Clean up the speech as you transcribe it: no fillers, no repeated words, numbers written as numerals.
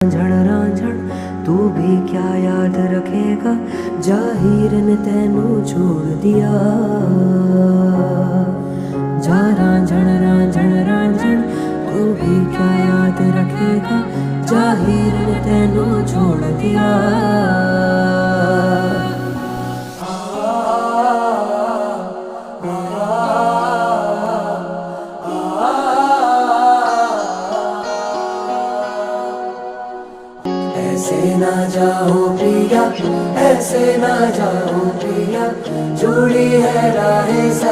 रांझण रांझण तू भी क्या याद रखेगा, जाहिर ने तेनू छोड़ दिया। जा रांझण रांझण रांझण तू भी क्या याद रखेगा, जाहिर ने तेनू छोड़ दिया। ऐसे ना जाओ पिया, ऐसे ना जाओ पिया, जुड़ी है राहें।